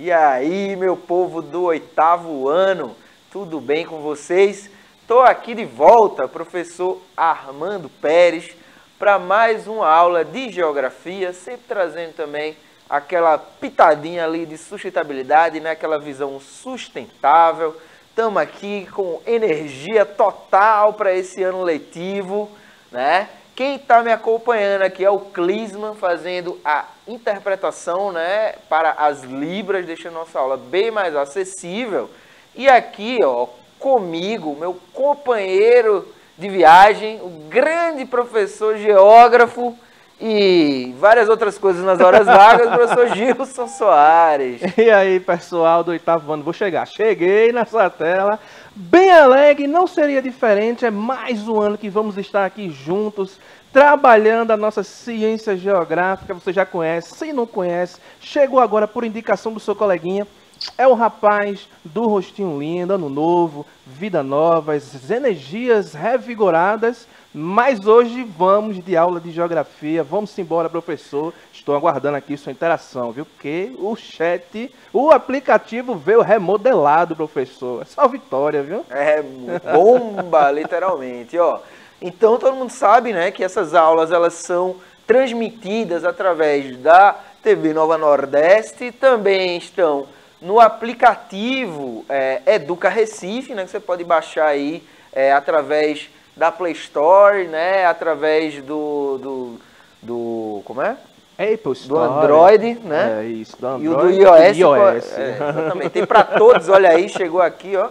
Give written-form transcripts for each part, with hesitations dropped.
E aí, meu povo do 8º ano, tudo bem com vocês? Estou aqui de volta, professor Armando Pérez, para mais uma aula de geografia, sempre trazendo também aquela pitadinha ali de sustentabilidade, né? Aquela visão sustentável. Estamos aqui com energia total para esse ano letivo, né? Quem está me acompanhando aqui é o Clisman, fazendo a interpretação, né, para as libras, deixando nossa aula bem mais acessível. E aqui, ó, comigo, meu companheiro de viagem, o grande professor geógrafo e várias outras coisas nas horas vagas, o professor Gilson Soares. E aí, pessoal do 8º ano, cheguei na sua tela, bem alegre, não seria diferente, é mais um ano que vamos estar aqui juntos, trabalhando a nossa ciência geográfica, você já conhece, se não conhece, chegou agora por indicação do seu coleguinha, é o rapaz do rostinho lindo, ano novo, vida nova, as energias revigoradas, mas hoje vamos de aula de geografia, vamos embora, professor, estou aguardando aqui sua interação, viu, porque o chat, o aplicativo veio remodelado, professor, é só vitória, viu? É, bomba, literalmente, ó. Então, todo mundo sabe, né, que essas aulas, elas são transmitidas através da TV Nova Nordeste, também estão no aplicativo Educa Recife, né, que você pode baixar aí através da Play Store, né, através do como é? Apple Store. Do Android, né? É isso, do Android e o do iOS. Exatamente, tem para todos, olha aí, chegou aqui, ó.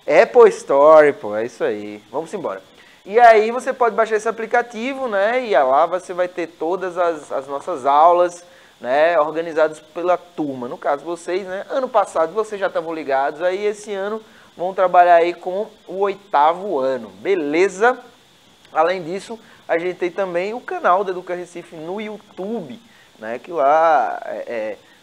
Apple Store, pô, é isso aí. Vamos embora. E aí você pode baixar esse aplicativo, né, e lá você vai ter todas as nossas aulas, né, organizadas pela turma. No caso, vocês, né, ano passado vocês já estavam ligados, aí esse ano vão trabalhar aí com o 8º ano, beleza? Além disso, a gente tem também o canal da Educa Recife no YouTube, né, que lá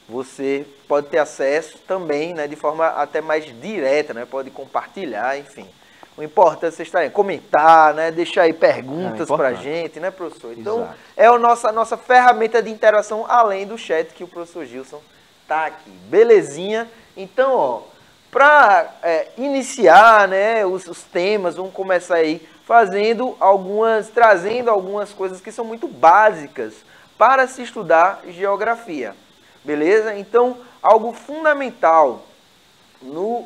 você pode ter acesso também, né, de forma até mais direta, né, pode compartilhar, enfim. O importante é vocês estarem, comentar, né, deixar aí perguntas pra gente, né, professor? Então, exato, é a nossa ferramenta de interação, além do chat que o professor Gilson tá aqui. Belezinha? Então, ó, para iniciar, né, os temas, vamos começar aí trazendo algumas coisas que são muito básicas para se estudar geografia, beleza? Então, algo fundamental no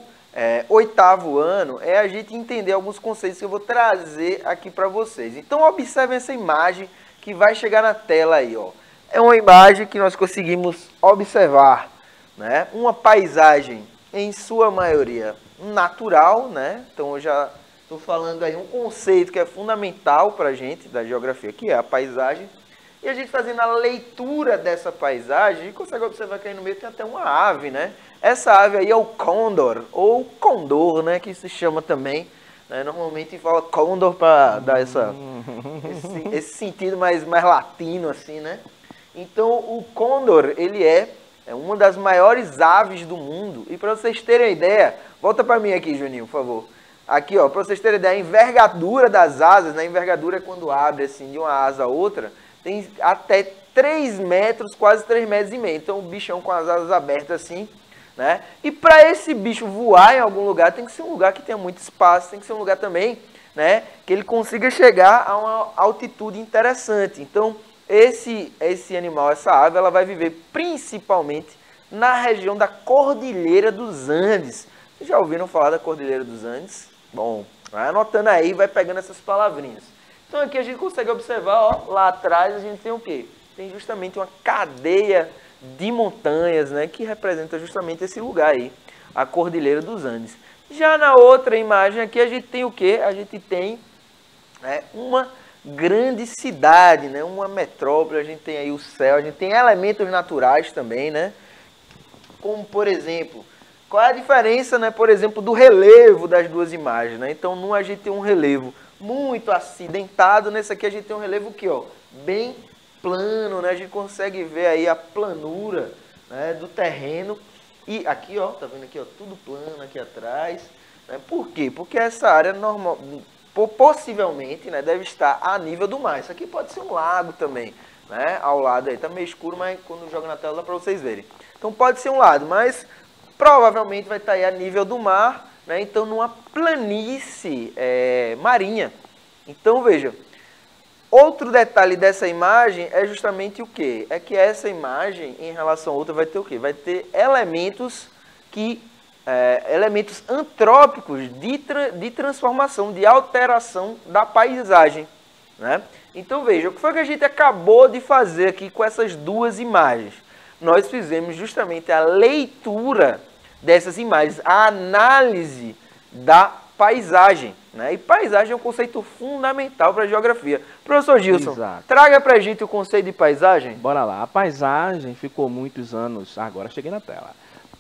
8º ano é a gente entender alguns conceitos que eu vou trazer aqui para vocês. Então, observem essa imagem que vai chegar na tela aí, ó. É uma imagem que nós conseguimos observar, né? Uma paisagem em sua maioria natural, né? Então eu já estou falando aí um conceito que é fundamental para a gente da geografia, que é a paisagem. E a gente fazendo a leitura dessa paisagem, a gente consegue observar que aí no meio tem até uma ave, né? Essa ave aí é o condor, ou condor, né? Que se chama também, né? Normalmente fala condor para dar esse sentido mais latino, assim, né? Então o condor, ele é uma das maiores aves do mundo. E para vocês terem uma ideia, volta para mim aqui, Juninho, por favor. Aqui, ó, para vocês terem ideia, a envergadura das asas, né? A envergadura é quando abre assim de uma asa a outra, tem até 3 metros, quase 3,5 metros. Então o bichão com as asas abertas assim, né? E para esse bicho voar em algum lugar, tem que ser um lugar que tenha muito espaço, tem que ser um lugar também, né, que ele consiga chegar a uma altitude interessante. Então, esse animal, essa ave, ela vai viver principalmente na região da Cordilheira dos Andes. Vocês já ouviram falar da Cordilheira dos Andes? Bom, vai anotando aí, vai pegando essas palavrinhas. Então aqui a gente consegue observar, ó, lá atrás a gente tem o quê? Tem justamente uma cadeia de montanhas, né, que representa justamente esse lugar aí, a Cordilheira dos Andes. Já na outra imagem aqui a gente tem o quê? A gente tem uma grande cidade, né, uma metrópole, a gente tem aí o céu, a gente tem elementos naturais também, né, como por exemplo, qual é a diferença, né, por exemplo, do relevo das duas imagens, né? Então, num a gente tem um relevo muito acidentado, nesse aqui a gente tem um relevo aqui, ó, bem plano, né? A gente consegue ver aí a planura, né, do terreno. E aqui, ó, tá vendo aqui, ó, tudo plano aqui atrás, né? Por quê? Porque essa área normal, possivelmente, né, deve estar a nível do mar. Isso aqui pode ser um lago também, né? Ao lado aí, tá meio escuro, mas quando joga na tela dá para vocês verem. Então pode ser um lado, mas provavelmente vai estar aí a nível do mar, né? Então numa planície marinha. Então veja, outro detalhe dessa imagem é justamente o quê? É que essa imagem, em relação a outra, vai ter o quê? Vai ter elementos elementos antrópicos de transformação, de alteração da paisagem, né? Então veja, o que foi que a gente acabou de fazer aqui com essas duas imagens? Nós fizemos justamente a leitura dessas imagens, a análise da paisagem, né? E paisagem é um conceito fundamental para a geografia. Professor Gilson, Exato. traga para a gente o conceito de paisagem. Bora lá. A paisagem ficou muitos anos, agora cheguei na tela,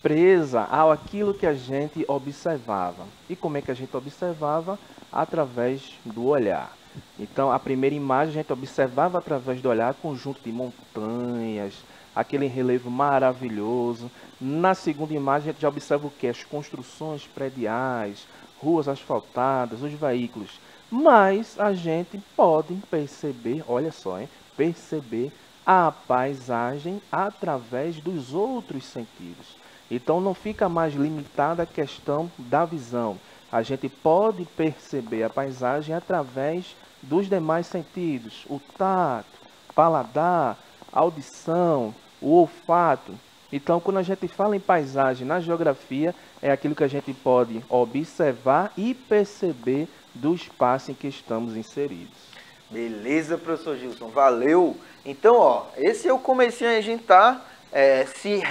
presa ao aquilo que a gente observava. E como é que a gente observava? Através do olhar. Então, a primeira imagem a gente observava através do olhar conjunto de montanhas, aquele relevo maravilhoso. Na segunda imagem a gente já observa o que? As construções prediais, ruas asfaltadas, os veículos. Mas a gente pode perceber, olha só, perceber a paisagem através dos outros sentidos. Então não fica mais limitada a questão da visão. A gente pode perceber a paisagem através dos demais sentidos. O tato, paladar, audição, o olfato. Então, quando a gente fala em paisagem na geografia, é aquilo que a gente pode observar e perceber do espaço em que estamos inseridos. Beleza, professor Gilson, valeu. Então, ó, esse é o comecinho, a gente tá se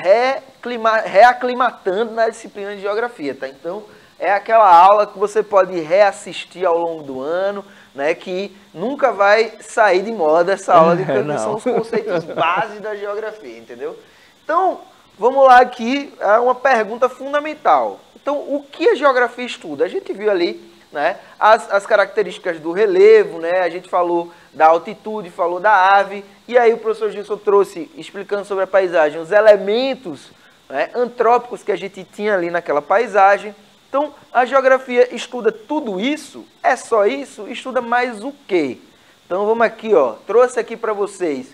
reaclimatando na disciplina de geografia, tá? Então, é aquela aula que você pode reassistir ao longo do ano, né, que nunca vai sair de moda essa aula de que são os conceitos básicos da geografia, entendeu? Então, vamos lá aqui, é uma pergunta fundamental. Então, o que a geografia estuda? A gente viu ali, né, as características do relevo, né, a gente falou da altitude, falou da ave, e aí o professor Gilson trouxe, explicando sobre a paisagem, os elementos, né, antrópicos que a gente tinha ali naquela paisagem. Então, a geografia estuda tudo isso? É só isso? Estuda mais o quê? Então, vamos aqui, ó, trouxe aqui para vocês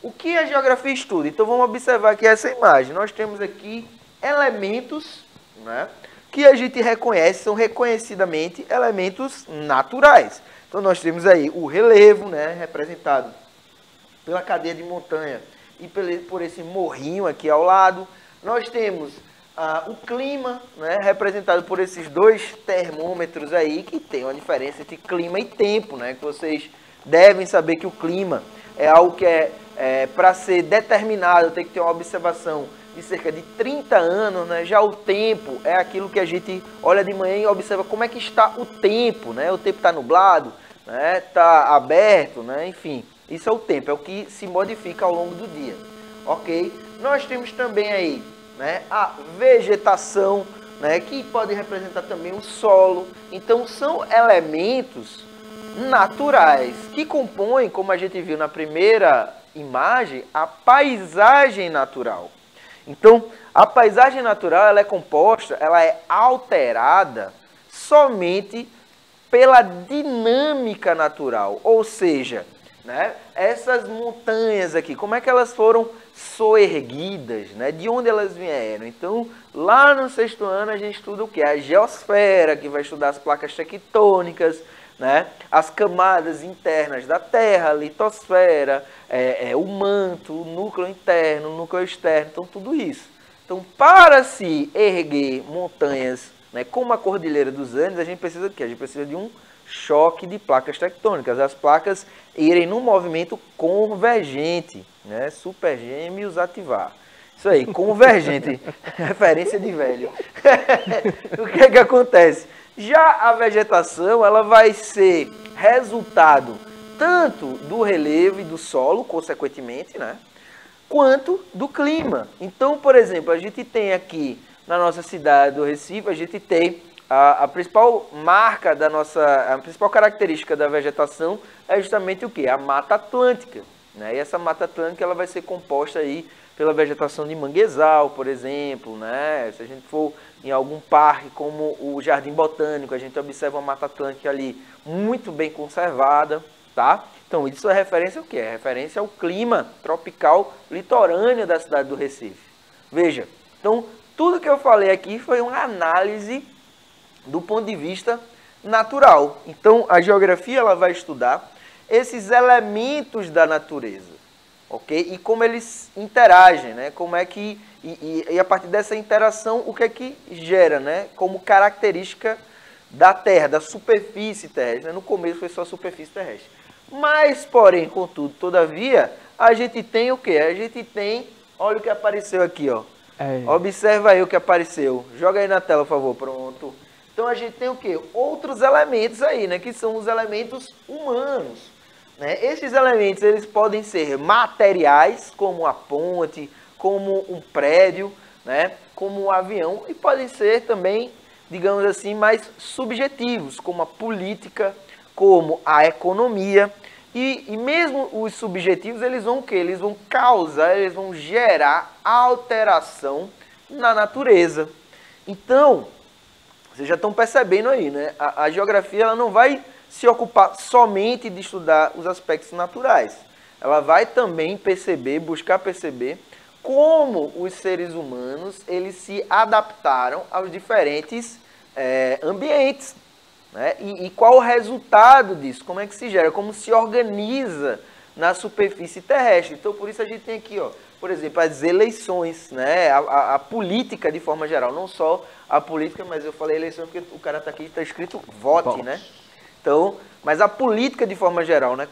o que a geografia estuda. Então, vamos observar aqui essa imagem. Nós temos aqui elementos, né, que a gente reconhece, são reconhecidamente elementos naturais. Então, nós temos aí o relevo, né, representado pela cadeia de montanha e por esse morrinho aqui ao lado. Nós temos o clima, né, representado por esses dois termômetros aí, que tem uma diferença entre clima e tempo, né, que vocês devem saber que o clima é algo que para ser determinado, tem que ter uma observação de cerca de 30 anos, né? Já o tempo é aquilo que a gente olha de manhã e observa como é que está o tempo, né? O tempo está nublado, né? Está aberto, né? Enfim, isso é o tempo, é o que se modifica ao longo do dia, ok? Nós temos também aí, né, a vegetação, né, que pode representar também o solo. Então são elementos naturais que compõem, como a gente viu na primeira imagem, a paisagem natural. Então, a paisagem natural ela é composta, ela é alterada somente pela dinâmica natural, ou seja, né, essas montanhas aqui, como é que elas foram soerguidas, né, de onde elas vieram. Então, lá no sexto ano a gente estuda o que? A geosfera, que vai estudar as placas tectônicas, né, as camadas internas da Terra, a litosfera, o manto, o núcleo interno, o núcleo externo, então tudo isso. Então, para se erguer montanhas, né, como a Cordilheira dos Andes, a gente precisa do quê? A gente precisa de um choque de placas tectônicas, as placas irem num movimento convergente, né, supergêmeos ativar. Isso aí, convergente, referência de velho. O que é que acontece? Já a vegetação, ela vai ser resultado tanto do relevo e do solo, consequentemente, né, quanto do clima. Então, por exemplo, a gente tem aqui na nossa cidade do Recife, a gente tem a principal marca da a principal característica da vegetação é justamente o quê? A Mata Atlântica, né? E essa Mata Atlântica ela vai ser composta aí pela vegetação de manguezal, por exemplo, né? Se a gente for em algum parque como o Jardim Botânico, a gente observa uma Mata Atlântica ali muito bem conservada, tá? Então, isso é referência ao quê? É referência ao clima tropical litorâneo da cidade do Recife. Veja, então tudo que eu falei aqui foi uma análise do ponto de vista natural. Então a geografia ela vai estudar esses elementos da natureza, ok? E como eles interagem, né? Como é que e a partir dessa interação o que é que gera, né? Como característica da Terra, da superfície terrestre. Né? No começo foi só superfície terrestre. Mas, porém, contudo, todavia, a gente tem o quê? A gente tem, olha o que apareceu aqui, ó. Observa aí o que apareceu. Joga aí na tela, por favor, pronto. Então a gente tem o quê? Outros elementos aí, né? Que são os elementos humanos. Né? Esses elementos, eles podem ser materiais, como a ponte, como um prédio, né? Como um avião, e podem ser também, digamos assim, mais subjetivos, como a política, como a economia. E mesmo os subjetivos, eles vão o quê? Eles vão causar, eles vão gerar alteração na natureza. Então, vocês já estão percebendo aí, né? A geografia ela não vai se ocupar somente de estudar os aspectos naturais. Ela vai também perceber, buscar perceber como os seres humanos eles se adaptaram aos diferentes ambientes. Né? E qual o resultado disso? Como é que se gera? Como se organiza na superfície terrestre? Então, por isso a gente tem aqui, ó, por exemplo, as eleições, né? A política de forma geral, não só a política, mas eu falei eleição porque o cara está aqui, está escrito vote, né? Então, mas a política de forma geral, né?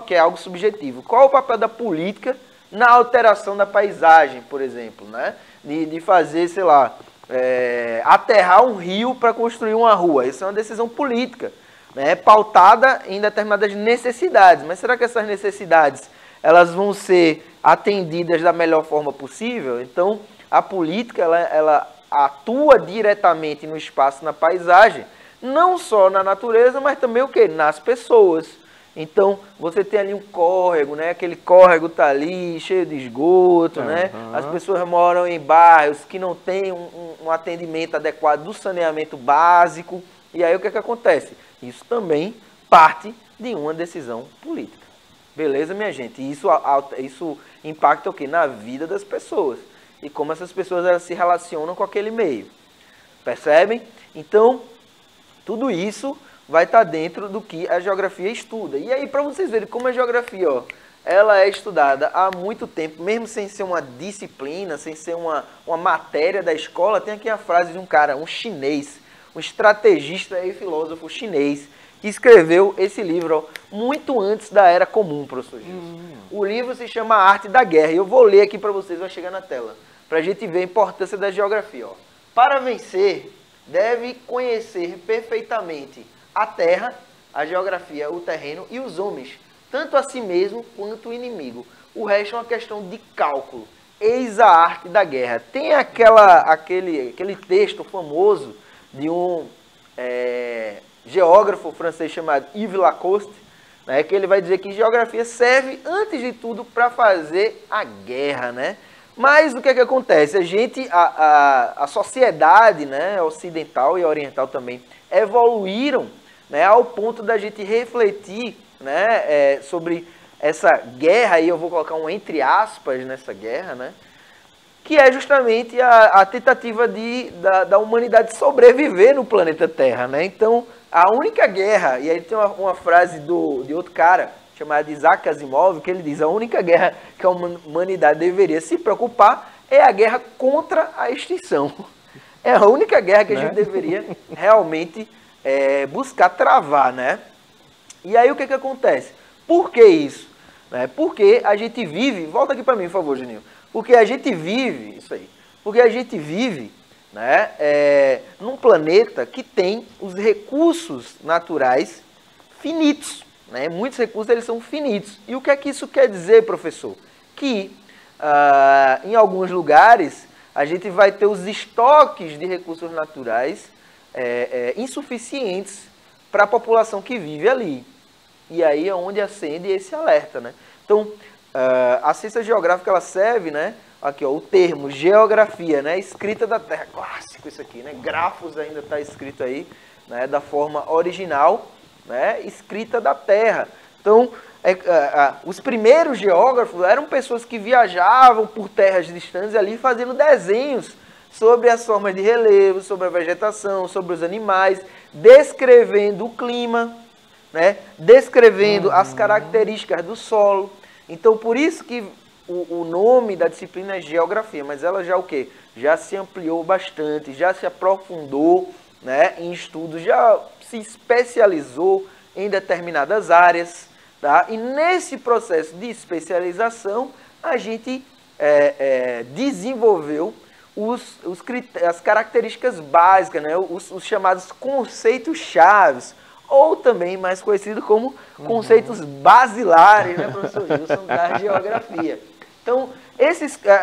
Que é algo subjetivo. Qual o papel da política na alteração da paisagem, por exemplo, né? De fazer, sei lá, aterrar um rio para construir uma rua. Isso é uma decisão política, né? Pautada em determinadas necessidades. Mas será que essas necessidades elas vão ser atendidas da melhor forma possível? Então, a política ela atua diretamente no espaço, na paisagem, não só na natureza, mas também o quê? Nas pessoas. Então, você tem ali um córrego, né? Aquele córrego tá ali, cheio de esgoto, né? As pessoas moram em bairros que não têm um atendimento adequado do saneamento básico. E aí, o que é que acontece? Isso também parte de uma decisão política. Beleza, minha gente? E isso impacta o quê? Na vida das pessoas. E como essas pessoas elas se relacionam com aquele meio. Percebem? Então, tudo isso vai estar dentro do que a geografia estuda. E aí, para vocês verem como a geografia, ó, ela é estudada há muito tempo, mesmo sem ser uma disciplina, sem ser uma matéria da escola, tem aqui a frase de um cara, um chinês, um estrategista e filósofo chinês, que escreveu esse livro ó, muito antes da Era Comum, professor Gilson. O livro se chama A Arte da Guerra, e eu vou ler aqui para vocês, vai chegar na tela, para a gente ver a importância da geografia. Ó. Para vencer, deve conhecer perfeitamente a terra, a geografia, o terreno e os homens, tanto a si mesmo quanto o inimigo. O resto é uma questão de cálculo. Eis a arte da guerra. Tem aquele texto famoso de um geógrafo francês chamado Yves Lacoste, né, que ele vai dizer que geografia serve, antes de tudo, para fazer a guerra, né? Mas o que é que acontece? A sociedade, né, ocidental e oriental também evoluíram, né, ao ponto da gente refletir, né, sobre essa guerra, e eu vou colocar um entre aspas nessa guerra, né, que é justamente a tentativa da humanidade sobreviver no planeta Terra. Né? Então, a única guerra, e aí tem uma frase de outro cara, chamado Isaac Asimov, que ele diz, a única guerra que a humanidade deveria se preocupar é a guerra contra a extinção. É a única guerra que a gente deveria realmente buscar travar, né? E aí o que acontece? Por que isso? Porque a gente vive, volta aqui para mim, por favor, Juninho. Porque a gente vive, isso aí, porque a gente vive, né, num planeta que tem os recursos naturais finitos. Né? Muitos recursos eles são finitos. E o que é que isso quer dizer, professor? Que em alguns lugares a gente vai ter os estoques de recursos naturais insuficientes para a população que vive ali. E aí é onde acende esse alerta. Né? Então, a ciência geográfica ela serve, né? Aqui, ó, o termo geografia, né? Escrita da Terra, clássico isso aqui, né? Grafos ainda está escrito aí, né? Da forma original, né? Escrita da Terra. Então, os primeiros geógrafos eram pessoas que viajavam por terras distantes ali fazendo desenhos sobre as formas de relevo, sobre a vegetação, sobre os animais, descrevendo o clima, né? Descrevendo as características do solo. Então, por isso que o nome da disciplina é geografia, mas ela já o quê? Já se ampliou bastante, já se aprofundou, né, em estudos, já se especializou em determinadas áreas, tá? E nesse processo de especialização, a gente desenvolveu as características básicas, né, os chamados conceitos chaves, ou também mais conhecido como conceitos basilares, né, professor Gilson, da geografia. Então,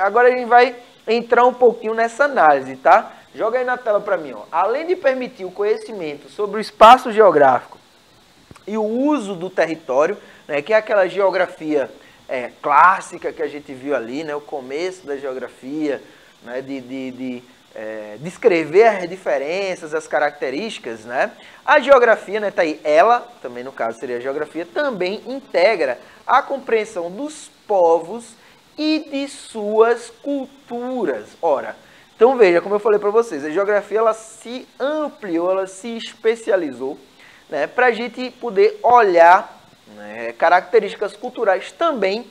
agora a gente vai entrar um pouquinho nessa análise, tá? Joga aí na tela para mim, ó. Além de permitir o conhecimento sobre o espaço geográfico e o uso do território, né, que é aquela geografia clássica que a gente viu ali, né, o começo da geografia, né, de descrever as diferenças, as características, né? A geografia, né, tá aí, ela, também no caso seria a geografia, também integra a compreensão dos povos e de suas culturas. Ora, então veja, como eu falei para vocês, a geografia ela se ampliou, ela se especializou, né, para a gente poder olhar, né, características culturais também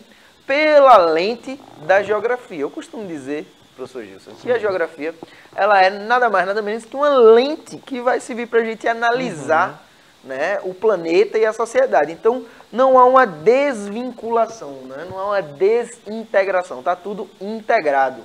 pela lente da geografia. Eu costumo dizer, professor Gilson, que a geografia ela é nada mais, nada menos que uma lente que vai servir para a gente analisar, né, o planeta e a sociedade. Então, não há uma desvinculação, né, não há uma desintegração, está tudo integrado.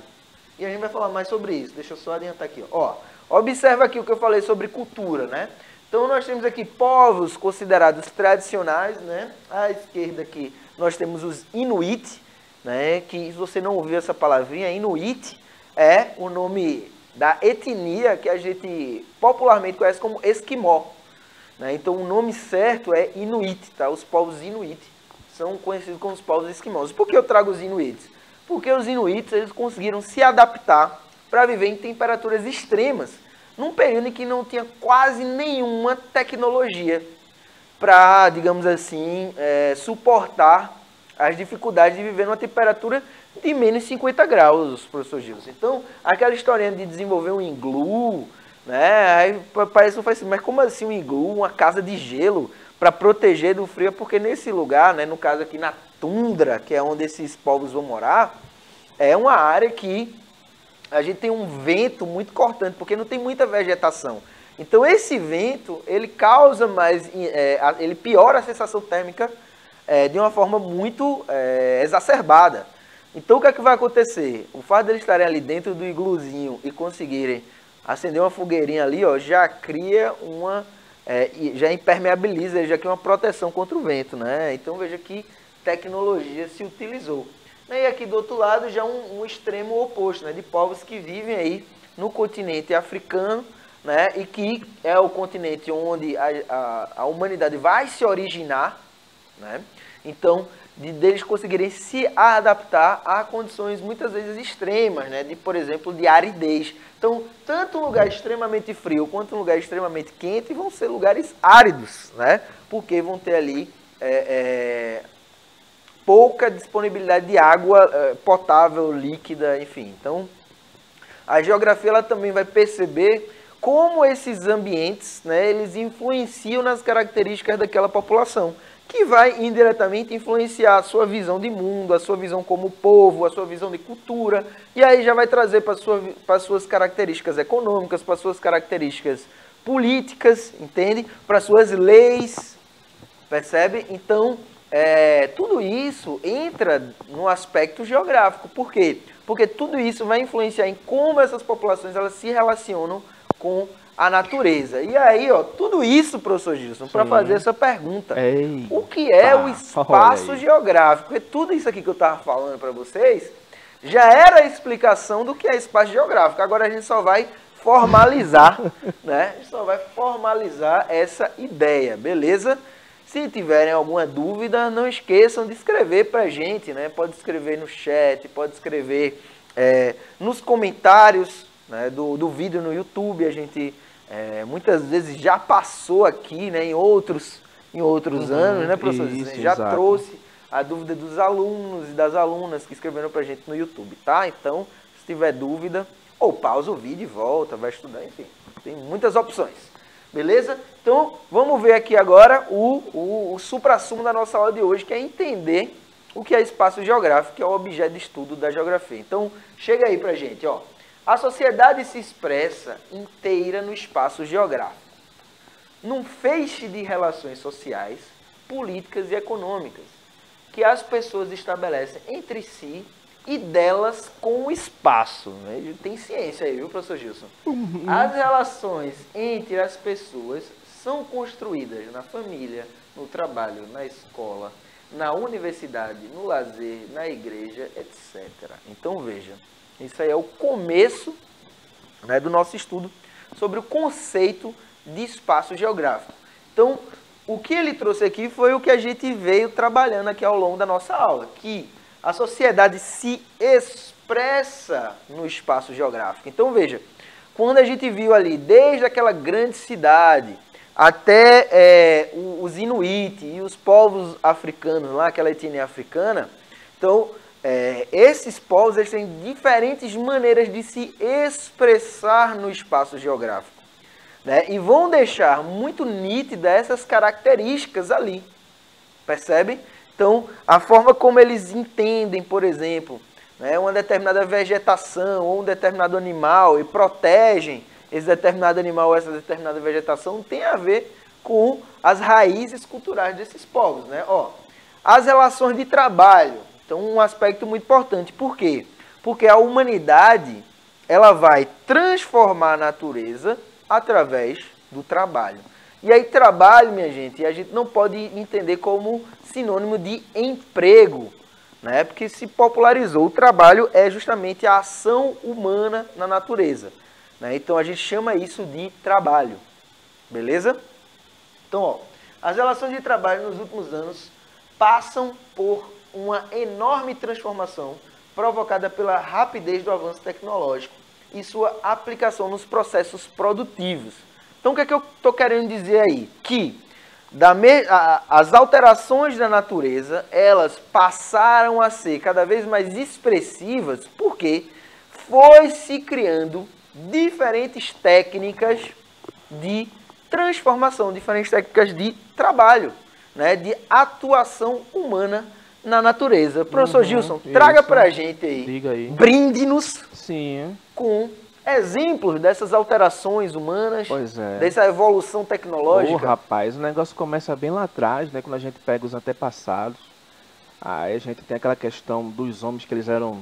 E a gente vai falar mais sobre isso. Deixa eu só adiantar aqui. Ó, observa aqui o que eu falei sobre cultura, né? Então, nós temos aqui povos considerados tradicionais, né? À esquerda aqui, nós temos os Inuit, né? Que, se você não ouviu essa palavrinha, Inuit é o nome da etnia que a gente popularmente conhece como Esquimó, né? Então, o nome certo é Inuit, tá? Os povos Inuit são conhecidos como os povos esquimós. Por que eu trago os Inuits? Porque os Inuits eles conseguiram se adaptar para viver em temperaturas extremas, num período em que não tinha quase nenhuma tecnologia para, digamos assim, suportar as dificuldades de viver numa temperatura de menos 50 graus, professor Gilson. Então, aquela historinha de desenvolver um iglu, né? Aí parece assim, mas como assim um iglu, uma casa de gelo para proteger do frio? Porque nesse lugar, né, no caso aqui na tundra, que é onde esses povos vão morar, é uma área que a gente tem um vento muito cortante, porque não tem muita vegetação. Então esse vento, ele causa mais, ele piora a sensação térmica de uma forma muito exacerbada. Então o que é que vai acontecer? O fato deles estarem ali dentro do igluzinho e conseguirem acender uma fogueirinha ali, ó, já cria uma, já impermeabiliza, já cria uma proteção contra o vento, né? Então veja que tecnologia se utilizou. E aqui do outro lado já um extremo oposto, né, de povos que vivem aí no continente africano, né, e que é o continente onde a humanidade vai se originar, né? Então, deles conseguirem se adaptar a condições muitas vezes extremas, né, de, por exemplo, de aridez. Então, tanto um lugar extremamente frio quanto um lugar extremamente quente vão ser lugares áridos, né, porque vão ter ali pouca disponibilidade de água potável, líquida, enfim. Então, a geografia ela também vai perceber como esses ambientes, né, eles influenciam nas características daquela população, que vai indiretamente influenciar a sua visão de mundo, a sua visão como povo, a sua visão de cultura, e aí já vai trazer para as suas características econômicas, para as suas características políticas, entende? Para as suas leis, percebe? Então, tudo isso entra no aspecto geográfico. Por quê? Porque tudo isso vai influenciar em como essas populações elas se relacionam com a natureza. E aí, ó, tudo isso, professor Gilson, para fazer essa pergunta. O que é o espaço geográfico? Porque tudo isso aqui que eu estava falando para vocês já era a explicação do que é espaço geográfico. Agora a gente só vai formalizar, né? A gente só vai formalizar essa ideia, beleza? Se tiverem alguma dúvida, não esqueçam de escrever para a gente, né? Pode escrever no chat, pode escrever nos comentários, né, do vídeo no YouTube. A gente muitas vezes já passou aqui, né, em outros anos, né, professor? Isso, já exato. trouxe a dúvida dos alunos e das alunas que escreveram pra gente no YouTube, tá? Então, se tiver dúvida, ou pausa o vídeo e volta, vai estudar, enfim. Tem muitas opções, beleza? Então, vamos ver aqui agora o suprassumo da nossa aula de hoje, que é entender o que é espaço geográfico, que é o objeto de estudo da geografia. Então, chega aí pra gente, ó. A sociedade se expressa inteira no espaço geográfico, num feixe de relações sociais, políticas e econômicas, que as pessoas estabelecem entre si e delas com o espaço. Né? Tem ciência aí, viu, professor Gilson? As relações entre as pessoas são construídas na família, no trabalho, na escola, na universidade, no lazer, na igreja, etc. Então, veja, isso aí é o começo, né, do nosso estudo sobre o conceito de espaço geográfico. Então, o que ele trouxe aqui foi o que a gente veio trabalhando aqui ao longo da nossa aula, que a sociedade se expressa no espaço geográfico. Então, veja, quando a gente viu ali, desde aquela grande cidade até os Inuit e os povos africanos lá, aquela etnia africana, então, esses povos eles têm diferentes maneiras de se expressar no espaço geográfico, né? E vão deixar muito nítidas essas características ali, percebem? Então, a forma como eles entendem, por exemplo, né, uma determinada vegetação ou um determinado animal e protegem esse determinado animal ou essa determinada vegetação tem a ver com as raízes culturais desses povos, né? Ó, as relações de trabalho. Então, um aspecto muito importante. Por quê? Porque a humanidade ela vai transformar a natureza através do trabalho. E aí, trabalho, minha gente, a gente não pode entender como sinônimo de emprego, né? Porque se popularizou. O trabalho é justamente a ação humana na natureza, né? Então, a gente chama isso de trabalho. Beleza? Então, ó, as relações de trabalho nos últimos anos passam por uma enorme transformação provocada pela rapidez do avanço tecnológico e sua aplicação nos processos produtivos. Então, o que é que eu estou querendo dizer aí? Que as alterações da natureza, elas passaram a ser cada vez mais expressivas porque foi se criando diferentes técnicas de transformação, diferentes técnicas de trabalho, né, de atuação humana na natureza. Professor Gilson, traga para a gente aí, brinde-nos com exemplos dessas alterações humanas, dessa evolução tecnológica. Rapaz, o negócio começa bem lá atrás, né, quando a gente pega os antepassados. Aí a gente tem aquela questão dos homens que eles eram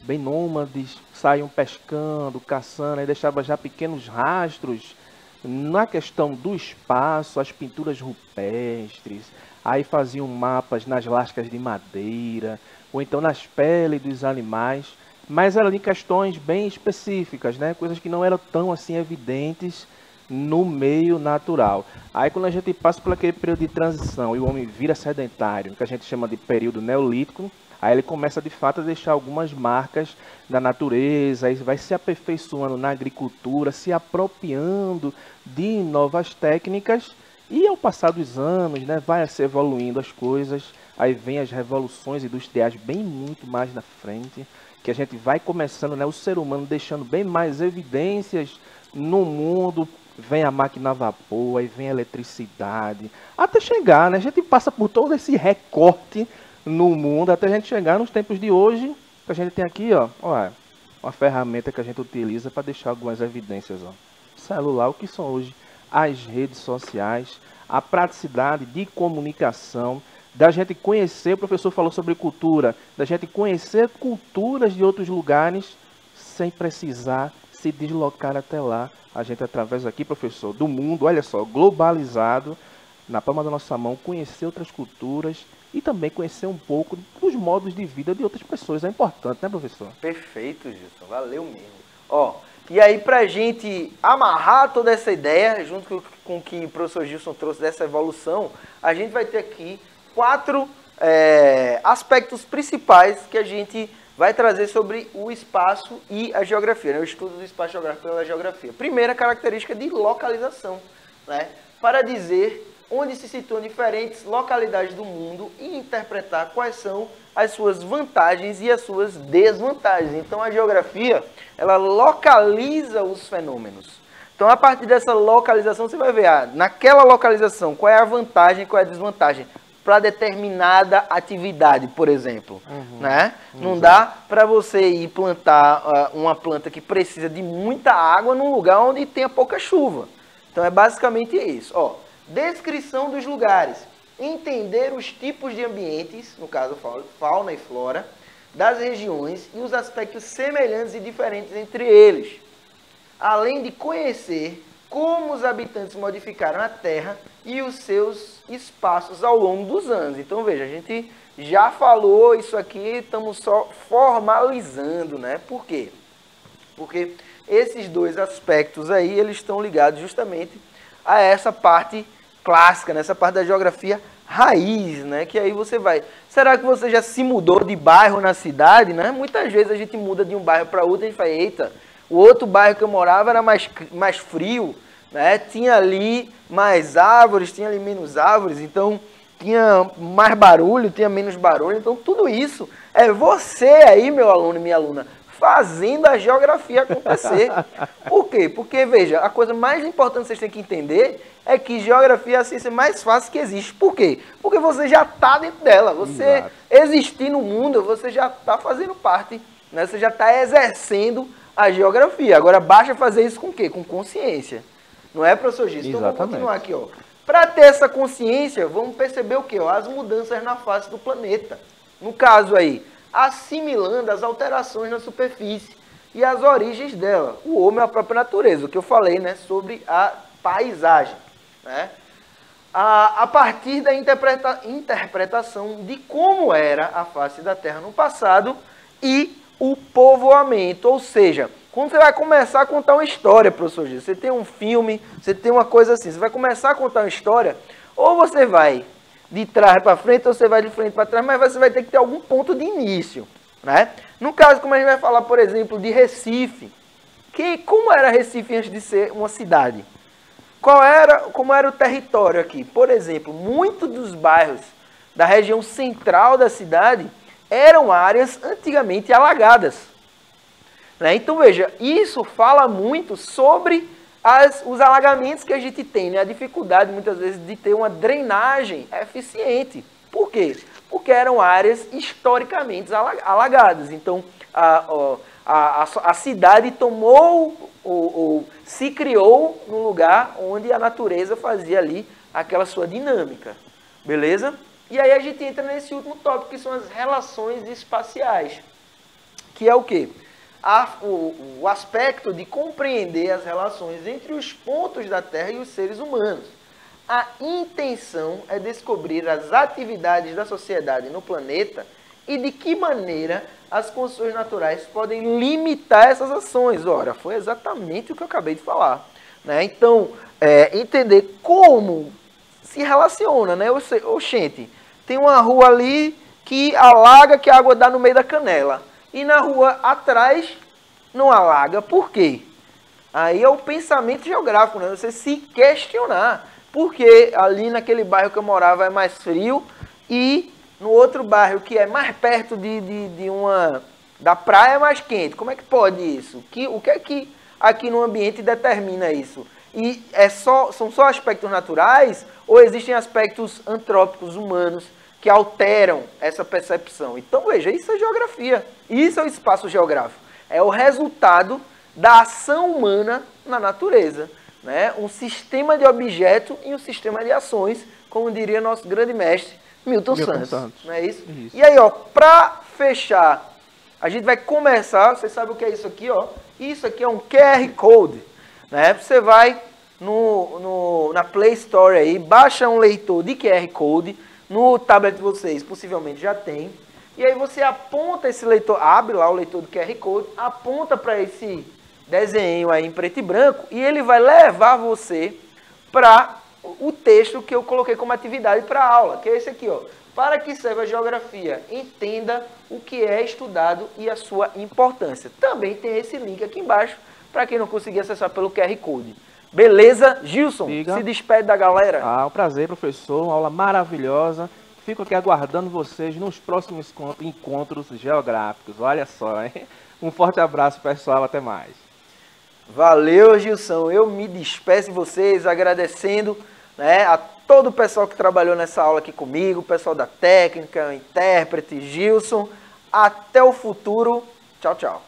bem nômades, saíam pescando, caçando, aí deixavam já pequenos rastros na questão do espaço, as pinturas rupestres, aí faziam mapas nas lascas de madeira, ou então nas peles dos animais, mas eram ali questões bem específicas, né? Coisas que não eram tão assim evidentes no meio natural. Aí quando a gente passa por aquele período de transição e o homem vira sedentário, que a gente chama de período neolítico, aí ele começa de fato a deixar algumas marcas da natureza, aí vai se aperfeiçoando na agricultura, se apropriando de novas técnicas e ao passar dos anos, né, vai se evoluindo as coisas, aí vem as revoluções industriais bem muito mais na frente, que a gente vai começando, né, o ser humano deixando bem mais evidências no mundo, vem a máquina a vapor, aí vem a eletricidade, até chegar, né, a gente passa por todo esse recorte no mundo, até a gente chegar nos tempos de hoje, que a gente tem aqui, ó, uma ferramenta que a gente utiliza para deixar algumas evidências, ó. Celular, o que são hoje as redes sociais, a praticidade de comunicação, da gente conhecer, o professor falou sobre cultura, da gente conhecer culturas de outros lugares sem precisar se deslocar até lá. A gente, através aqui, professor, do mundo, olha só, globalizado, na palma da nossa mão, conhecer outras culturas e também conhecer um pouco dos modos de vida de outras pessoas. É importante, né, professor? Perfeito, Gilson. Valeu mesmo. Ó, e aí, para a gente amarrar toda essa ideia, junto com o que o professor Gilson trouxe dessa evolução, a gente vai ter aqui 4 aspectos principais que a gente vai trazer sobre o espaço e a geografia, né? O estudo do espaço geográfico pela geografia. Primeira característica de localização, né? Para dizer onde se situam diferentes localidades do mundo e interpretar quais são as suas vantagens e as suas desvantagens. Então, a geografia, ela localiza os fenômenos. Então, a partir dessa localização, você vai ver, naquela localização, qual é a vantagem, qual é a desvantagem para determinada atividade, por exemplo. Né? Não dá para você ir plantar uma planta que precisa de muita água num lugar onde tenha pouca chuva. Então, é basicamente isso. Ó, descrição dos lugares. Entender os tipos de ambientes, no caso fauna e flora, das regiões e os aspectos semelhantes e diferentes entre eles. Além de conhecer como os habitantes modificaram a Terra e os seus espaços ao longo dos anos. Então, veja, a gente já falou isso aqui, estamos só formalizando, né? Por quê? Porque esses dois aspectos aí, eles estão ligados justamente a essa parte clássica, nessa parte da geografia raiz, né? Que aí você vai... Será que você já se mudou de bairro na cidade, né? Muitas vezes a gente muda de um bairro para outro e a gente fala, eita, o outro bairro que eu morava era mais frio, né? Tinha ali mais árvores, tinha ali menos árvores, então tinha mais barulho, tinha menos barulho. Então tudo isso é você aí, meu aluno e minha aluna, fazendo a geografia acontecer. Por quê? Porque, veja, a coisa mais importante que vocês têm que entender é que geografia é a ciência mais fácil que existe. Por quê? Porque você já está dentro dela. Você existir no mundo, você já está fazendo parte, né? Você já está exercendo a geografia. Agora, basta fazer isso com o quê? Com consciência. Não é, professor Giz? Então, vamos continuar aqui, ó. Para ter essa consciência, vamos perceber o quê? Ó, as mudanças na face do planeta. No caso aí, assimilando as alterações na superfície e as origens dela. O homem é a própria natureza, o que eu falei, né, sobre a paisagem. Né? A partir da interpretação de como era a face da Terra no passado e o povoamento, ou seja, quando você vai começar a contar uma história, professor Gil, você tem um filme, você tem uma coisa assim, você vai começar a contar uma história, ou você vai de trás para frente, ou você vai de frente para trás, mas você vai ter que ter algum ponto de início, né? No caso, como a gente vai falar, por exemplo, de Recife, como era Recife antes de ser uma cidade? Como era o território aqui? Por exemplo, muitos dos bairros da região central da cidade eram áreas antigamente alagadas. Né? Então, veja, isso fala muito sobre os alagamentos que a gente tem, né? A dificuldade, muitas vezes, de ter uma drenagem eficiente. Por quê? Porque eram áreas historicamente alagadas. Então, a cidade tomou ou se criou num lugar onde a natureza fazia ali aquela sua dinâmica. Beleza? E aí a gente entra nesse último tópico, que são as relações espaciais. Que é o quê? O aspecto de compreender as relações entre os pontos da Terra e os seres humanos. A intenção é descobrir as atividades da sociedade no planeta e de que maneira as condições naturais podem limitar essas ações. Ora, foi exatamente o que eu acabei de falar. Né? Então, entender como se relaciona, né? Oxente, tem uma rua ali que alaga, que a água dá no meio da canela. E na rua atrás não alaga. Por quê? Aí é o pensamento geográfico, né? Você se questionar. Porque ali naquele bairro que eu morava é mais frio e no outro bairro que é mais perto da praia é mais quente. Como é que pode isso? O que é que aqui no ambiente determina isso? E são só aspectos naturais ou existem aspectos antrópicos humanos que alteram essa percepção? Então, veja, isso é geografia. Isso é o espaço geográfico. É o resultado da ação humana na natureza. Né? Um sistema de objeto e um sistema de ações, como diria nosso grande mestre, Milton Santos. Não é isso? E aí, ó, para fechar, a gente vai começar, vocês sabem o que é isso aqui, ó? Isso aqui é um QR Code. Né? Você vai na Play Store aí, baixa um leitor de QR Code, no tablet de vocês possivelmente já tem, e aí você aponta esse leitor, abre lá o leitor do QR Code, aponta para esse desenho aí em preto e branco, e ele vai levar você para o texto que eu coloquei como atividade para a aula, que é esse aqui, ó. Para que serve a geografia? Entenda o que é estudado e a sua importância. Também tem esse link aqui embaixo, para quem não conseguir acessar pelo QR Code. Beleza? Gilson, Diga. se despede da galera. Ah, um prazer, professor. Uma aula maravilhosa. Fico aqui aguardando vocês nos próximos encontros geográficos. Olha só, hein? Um forte abraço, pessoal. Até mais. Valeu, Gilson. Eu me despeço de vocês agradecendo, né, a todo o pessoal que trabalhou nessa aula aqui comigo, o pessoal da técnica, o intérprete, Gilson. Até o futuro. Tchau, tchau.